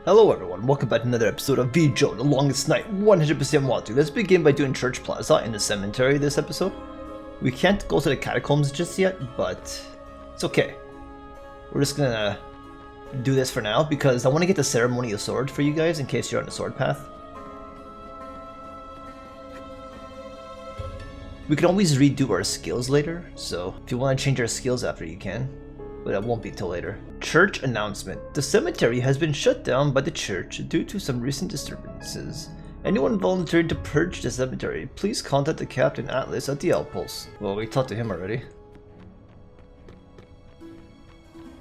Hello everyone, welcome back to another episode of VIGIL, the longest night, 100% walkthrough. Let's begin by doing Church Plaza in the cemetery this episode. We can't go to the catacombs just yet, but it's okay. We're just gonna do this for now because I want to get the ceremonial sword for you guys in case you're on the sword path. We can always redo our skills later, so if you want to change our skills after you can. But that won't be till later. Church announcement. The cemetery has been shut down by the church due to some recent disturbances. Anyone volunteering to purge the cemetery, please contact the Captain Atlas at the outpost. Well, we talked to him already.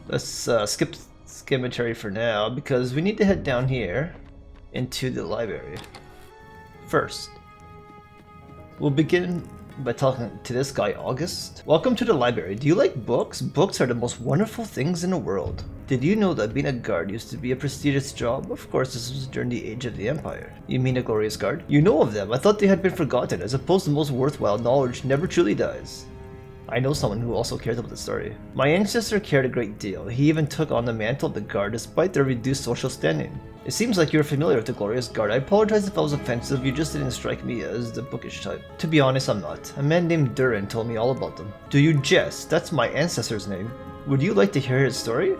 Let's skip cemetery for now because we need to head down here into the library. First, we'll begin by talking to this guy, August. Welcome to the library. Do you like books? Books are the most wonderful things in the world. Did you know that being a guard used to be a prestigious job? Of course, this was during the age of the Empire. You mean a glorious guard? You know of them. I thought they had been forgotten. I suppose the most worthwhile knowledge never truly dies. I know someone who also cares about the story. My ancestor cared a great deal. He even took on the mantle of the guard despite their reduced social standing. It seems like you're familiar with the glorious guard. I apologize if I was offensive, you just didn't strike me as the bookish type. To be honest, I'm not. A man named Durin told me all about them. Do you jest? That's my ancestor's name. Would you like to hear his story?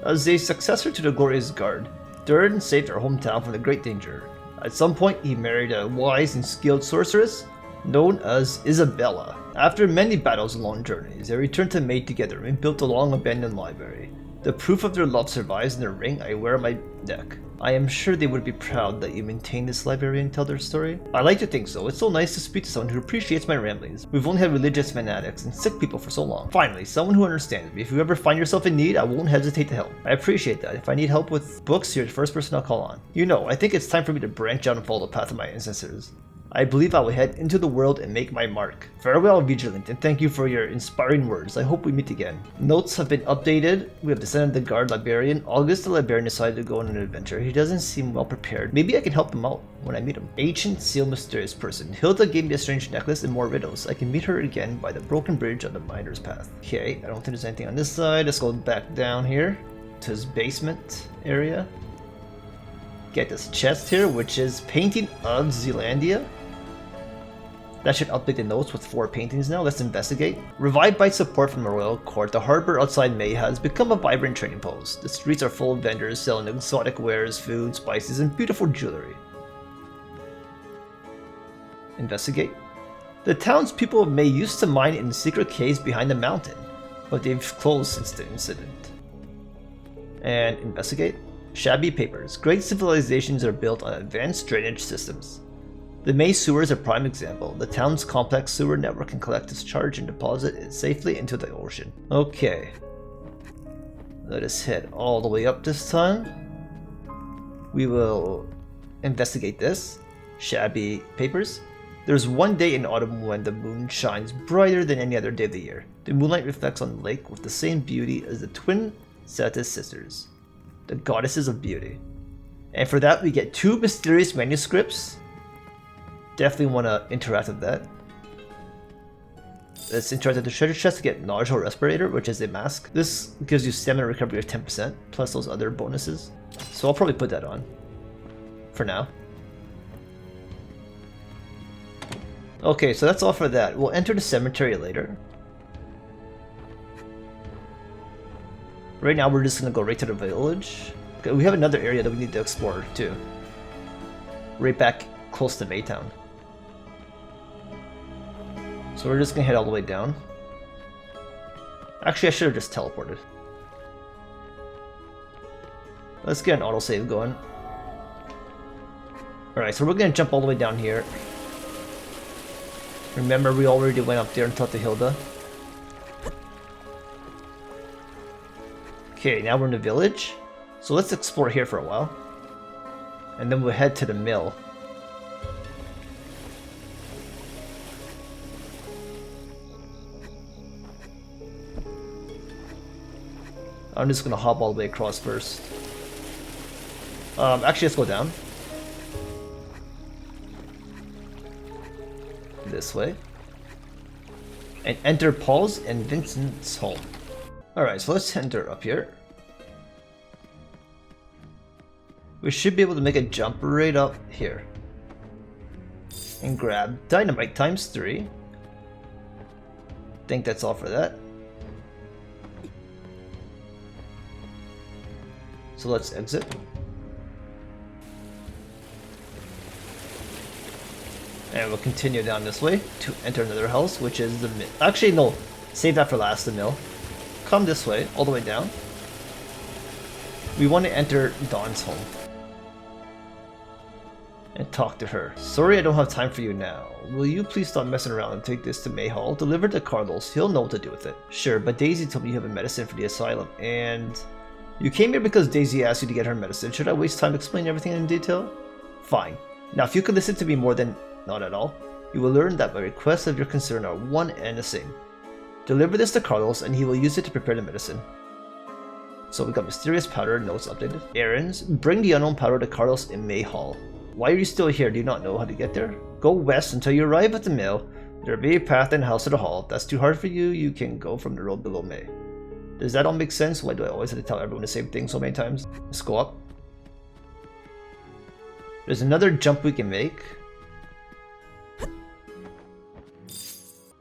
As a successor to the glorious guard, Durin saved our hometown from the great danger. At some point, he married a wise and skilled sorceress known as Isabella. After many battles and long journeys, they returned to Maye together and built a long-abandoned library. The proof of their love survives in the ring I wear on my neck. I am sure they would be proud that you maintain this library and tell their story. I like to think so. It's so nice to speak to someone who appreciates my ramblings. We've only had religious fanatics and sick people for so long. Finally, someone who understands me. If you ever find yourself in need, I won't hesitate to help. I appreciate that. If I need help with books, you're the first person I'll call on. You know, I think it's time for me to branch out and follow the path of my ancestors. I believe I will head into the world and make my mark. Farewell, Vigilant, and thank you for your inspiring words. I hope we meet again. Notes have been updated. We have descended the guard librarian. August the librarian decided to go on an adventure. He doesn't seem well prepared. Maybe I can help him out when I meet him. Ancient seal mysterious person. Hilda gave me a strange necklace and more riddles. I can meet her again by the broken bridge on the miner's path. Okay, I don't think there's anything on this side. Let's go back down here to his basement area. Get this chest here, which is painting of Zeelandia. That should update the notes with 4 paintings now. Let's investigate. Revived by support from the royal court, the harbor outside Maye has become a vibrant trading post. The streets are full of vendors selling exotic wares, food, spices, and beautiful jewelry. Investigate. The townspeople of Maye used to mine in secret caves behind the mountain, but they've closed since the incident. And investigate. Shabby papers. Great civilizations are built on advanced drainage systems. The Maye sewer is a prime example. The town's complex sewer network can collect, discharge, and deposit it safely into the ocean. Okay. Let us head all the way up this time. We will investigate this. Shabby papers. There's one day in autumn when the moon shines brighter than any other day of the year. The moonlight reflects on the lake with the same beauty as the twin Cetus sisters, the goddesses of beauty. And for that we get 2 mysterious manuscripts. Definitely want to interact with that. Let's interact with the treasure chest to get Nasal Respirator, which is a mask. This gives you stamina recovery of 10%, plus those other bonuses. So I'll probably put that on. For now. Okay, so that's all for that. We'll enter the cemetery later. Right now we're just going to go right to the village. Okay, we have another area that we need to explore too. Right back close to Maytown. So we're just gonna head all the way down. Actually, I should have just teleported. Let's get an autosave going. Alright, so we're gonna jump all the way down here. Remember, we already went up there and talked to Hilda. Okay, now we're in the village. So let's explore here for a while. And then we'll head to the mill. I'm just gonna hop all the way across first. Actually, let's go down. This way. And enter Paul's and Vincent's home. Alright, so let's enter up here. We should be able to make a jump right up here. And grab Dynamite times 3. Think that's all for that. So let's exit. And we'll continue down this way to enter another house, which is the mill. Actually, no. Save that for last, the mill. Come this way, all the way down. We want to enter Dawn's home. And talk to her. Sorry I don't have time for you now. Will you please stop messing around and take this to Maye Hall? Deliver it to Carlos. He'll know what to do with it. Sure, but Daisy told me you have a medicine for the asylum, and... You came here because Daisy asked you to get her medicine. Should I waste time explaining everything in detail? Fine. Now if you could listen to me more than not at all, you will learn that my requests of your concern are one and the same. Deliver this to Carlos and he will use it to prepare the medicine. So we got mysterious powder, notes updated. Errands, bring the unknown powder to Carlos in Maye Hall. Why are you still here? Do you not know how to get there? Go west until you arrive at the mill. There will be a path and a house to the hall. If that's too hard for you, you can go from the road below Maye. Does that all make sense? Why do I always have to tell everyone the same thing so many times? Let's go up. There's another jump we can make.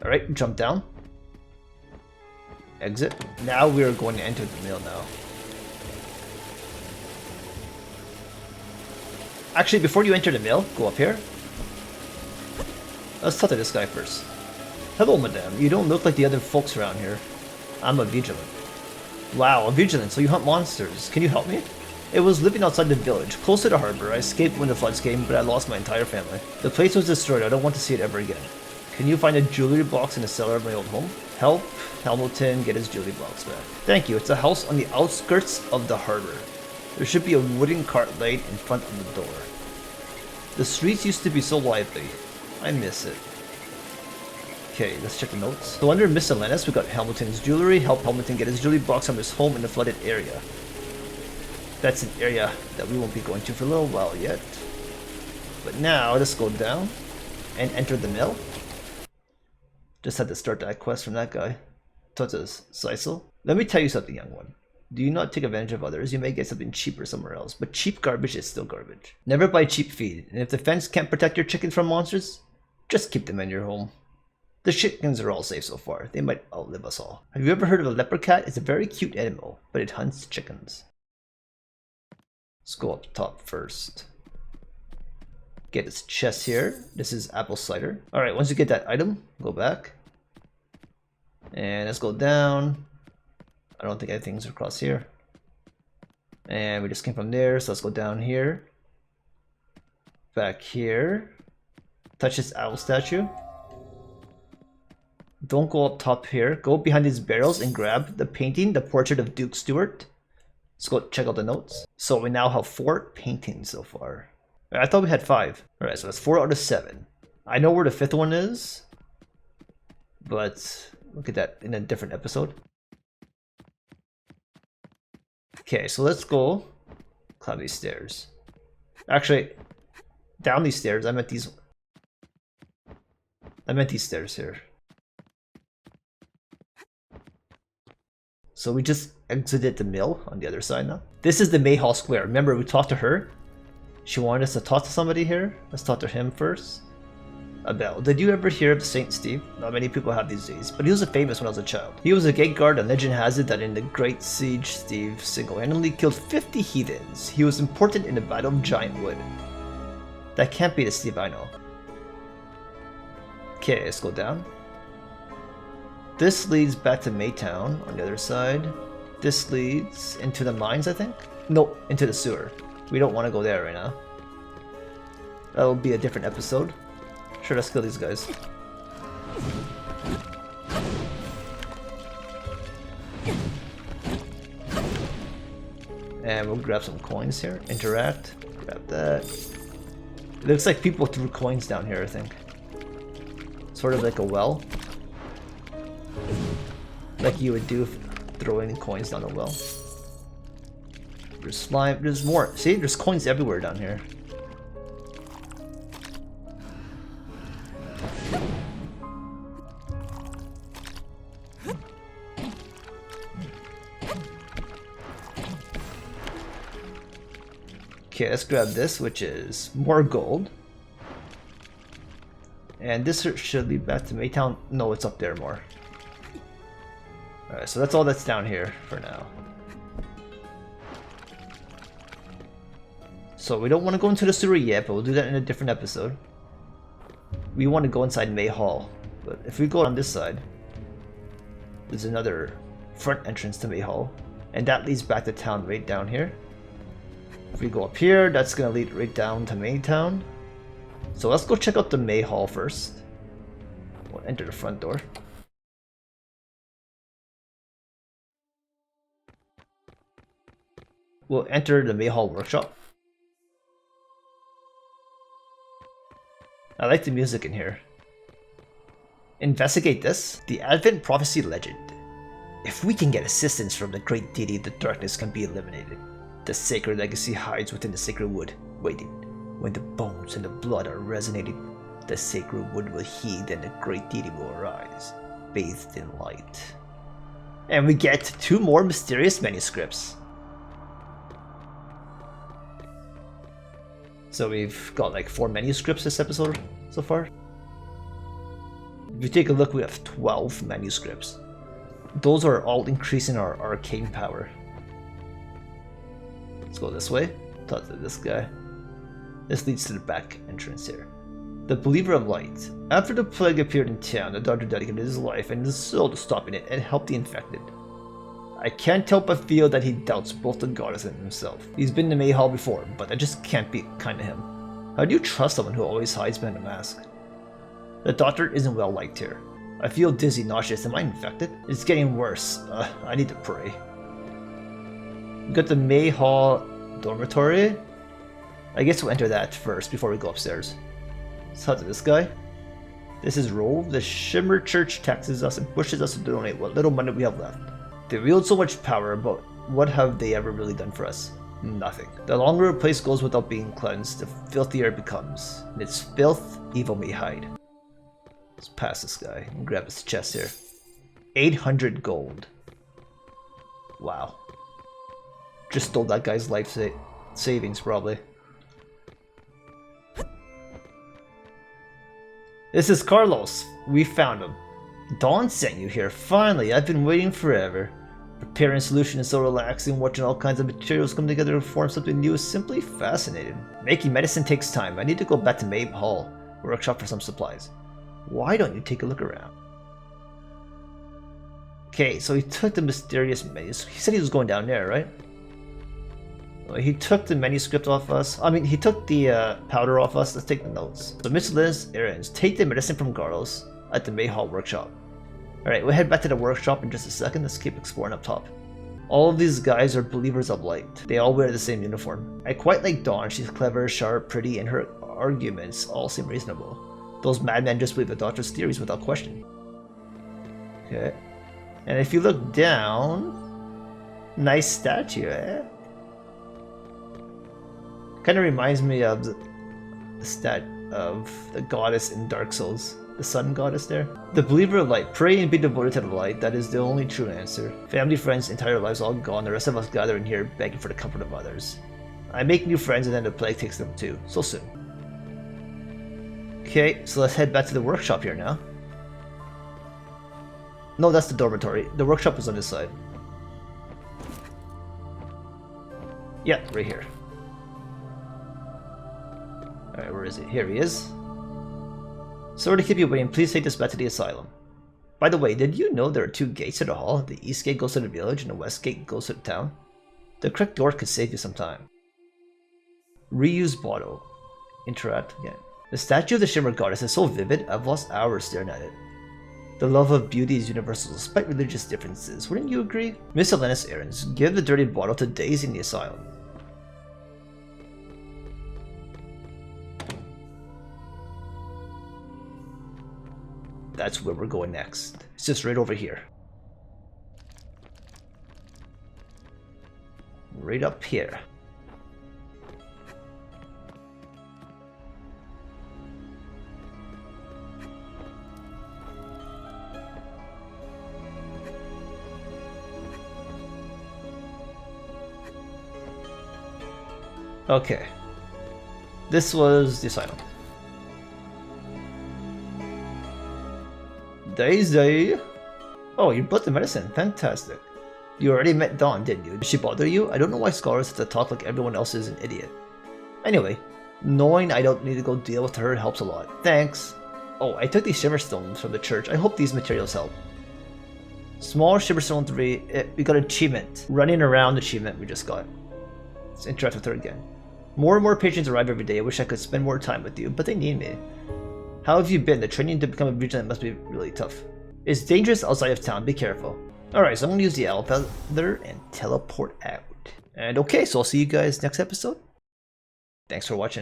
Alright, jump down. Exit. Now we are going to enter the mill now. Actually, before you enter the mill, go up here. Let's talk to this guy first. Hello, madame. You don't look like the other folks around here. I'm a vigilant. Wow, a vigilant, so you hunt monsters. Can you help me? It was living outside the village, close to the harbor. I escaped when the floods came, but I lost my entire family. The place was destroyed. I don't want to see it ever again. Can you find a jewelry box in the cellar of my old home? Help Hamilton get his jewelry box back. Thank you. It's a house on the outskirts of the harbor. There should be a wooden cart laid in front of the door. The streets used to be so lively. I miss it. Okay, let's check the notes. So under miscellaneous, we got Hamilton's jewelry. Help Hamilton get his jewelry box from his home in the flooded area. That's an area that we won't be going to for a little while yet. But now, let's go down and enter the mill. Just had to start that quest from that guy. Touch us, cycil. Let me tell you something, young one. Do you not take advantage of others? You may get something cheaper somewhere else, but cheap garbage is still garbage. Never buy cheap feed, and if the fence can't protect your chickens from monsters, just keep them in your home. The chickens are all safe so far. They might outlive us all. Have you ever heard of a leopard cat? It's a very cute animal, but it hunts chickens. Let's go up top first. Get this chest here. This is apple cider. Alright, once you get that item, go back. And let's go down. I don't think anything's across here. And we just came from there, so let's go down here. Back here. Touch this owl statue. Don't go up top here. Go behind these barrels and grab the painting, the portrait of Duke Stewart. Let's go check out the notes. So we now have 4 paintings so far. I thought we had 5. Alright, so that's 4 out of 7. I know where the 5th one is, but look at that in a different episode. Okay, so let's go climb these stairs. Actually, down these stairs, I meant these stairs here. So we just exited the mill on the other side now. This is the Maye Hall Square. Remember, we talked to her. She wanted us to talk to somebody here. Let's talk to him first. Abel, did you ever hear of Saint Steve? Not many people have these days, but he was famous when I was a child. He was a gate guard, and legend has it that in the Great Siege, Steve single-handedly killed 50 heathens. He was important in the Battle of Giant Wood. That can't be the Steve I know. Okay, let's go down. This leads back to Maytown on the other side. This leads into the mines, I think? No, into the sewer. We don't want to go there right now. That'll be a different episode. Sure, let's kill these guys. And we'll grab some coins here. Interact. Grab that. It looks like people threw coins down here, I think. Sort of like a well. Like you would do throwing coins down a well. There's slime. There's more. See, there's coins everywhere down here. Okay, let's grab this, which is more gold. And this should lead back to Maytown. No, it's up there more. Alright, so that's all that's down here for now. So we don't want to go into the sewer yet, but we'll do that in a different episode. We want to go inside Maye Hall. But if we go on this side, there's another front entrance to Maye Hall. And that leads back to town right down here. If we go up here, that's going to lead right down to Maytown. So let's go check out the Maye Hall first. We'll enter the front door. We'll enter the Maye Hall workshop. I like the music in here. Investigate this. The Advent Prophecy Legend. If we can get assistance from the great deity, the darkness can be eliminated. The sacred legacy hides within the sacred wood, waiting. When the bones and the blood are resonating, the sacred wood will heed and the great deity will arise, bathed in light. And we get 2 more mysterious manuscripts. So we've got like 4 manuscripts this episode so far. If you take a look, we have 12 manuscripts. Those are all increasing our arcane power. Let's go this way. Talk to this guy. This leads to the back entrance here. The Believer of Light. After the plague appeared in town, the doctor dedicated his life and his soul to stopping it and help the infected. I can't help but feel that he doubts both the goddess and himself. He's been to Maye Hall before, but I just can't be kind to him. How do you trust someone who always hides behind a mask? The doctor isn't well liked here. I feel dizzy, nauseous. Am I infected? It's getting worse. I need to pray. We got the Maye Hall Dormitory. I guess we'll enter that first before we go upstairs. Let's talk to this guy. This is Rove. The Shimmer Church taxes us and pushes us to donate what little money we have left. They wield so much power, but what have they ever really done for us? Nothing. The longer a place goes without being cleansed, the filthier it becomes. In its filth, evil may hide. Let's pass this guy and grab his chest here. 800 gold. Wow. Just stole that guy's life savings, probably. This is Carlos. We found him. Dawn sent you here. Finally, I've been waiting forever. Preparing solution is so relaxing. Watching all kinds of materials come together to form something new is simply fascinating. Making medicine takes time. I need to go back to Maye Hall workshop for some supplies. Why don't you take a look around? Okay, so he took the mysterious manuscript. He said he was going down there, right? Well, he took the manuscript off us. I mean, he took the powder off us. Let's take the notes. So miscellaneous errands. Take the medicine from Carlos at the Maye Hall workshop. Alright, we'll head back to the workshop in just a second. Let's keep exploring up top. All of these guys are believers of light. They all wear the same uniform. I quite like Dawn. She's clever, sharp, pretty, and her arguments all seem reasonable. Those madmen just believe the doctor's theories without question. Okay. And if you look down... Nice statue, eh? Kind of reminds me of the goddess in Dark Souls. The sun goddess there. The Believer of Light. Pray and be devoted to the light. That is the only true answer. Family, friends, entire lives all gone. The rest of us gather in here begging for the comfort of others. I make new friends and then the plague takes them too. So soon. Okay, so let's head back to the workshop here now. No, that's the dormitory. The workshop is on this side. Yeah, right here. Alright, where is he? Here he is. Sorry to keep you waiting, please take this back to the asylum. By the way, did you know there are 2 gates to the hall? The east gate goes to the village and the west gate goes to the town. The correct door could save you some time. Reuse bottle. Interact again. The statue of the Shimmer Goddess is so vivid, I've lost hours staring at it. The love of beauty is universal despite religious differences, wouldn't you agree? Miscellaneous errands. Give the dirty bottle to Daisy in the asylum. That's where we're going next. It's just right over here. Right up here. Okay. This was the asylum. Daisy! Oh, you brought the medicine. Fantastic. You already met Dawn, didn't you? Did she bother you? I don't know why scholars have to talk like everyone else is an idiot. Anyway, knowing I don't need to go deal with her helps a lot. Thanks. Oh, I took these Shimmerstones from the church. I hope these materials help. Small Shimmerstone 3. We got achievement. Running around achievement we just got. Let's interact with her again. More and more patrons arrive every day. I wish I could spend more time with you, but they need me. How have you been? The training to become a vigilant must be really tough. It's dangerous outside of town. Be careful. Alright, so I'm going to use the elevator and teleport out. And okay, so I'll see you guys next episode. Thanks for watching.